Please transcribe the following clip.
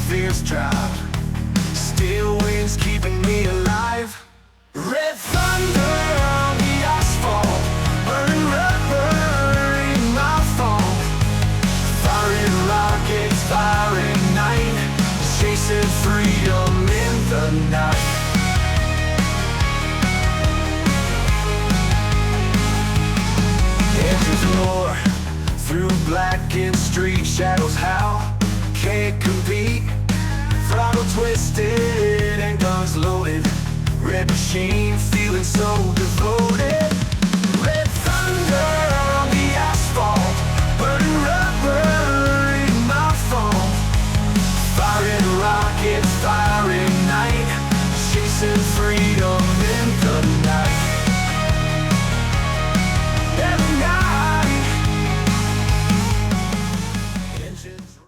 fierce drive. Steel winds keeping me alive. Red thunder on the asphalt, burning rubber in my fall. Firing rockets, firing night, chasing freedom in the night. Engines roar through blackened street, shadows howl, can't compete. Throttle twisted and guns loaded, red machine feeling so devoted.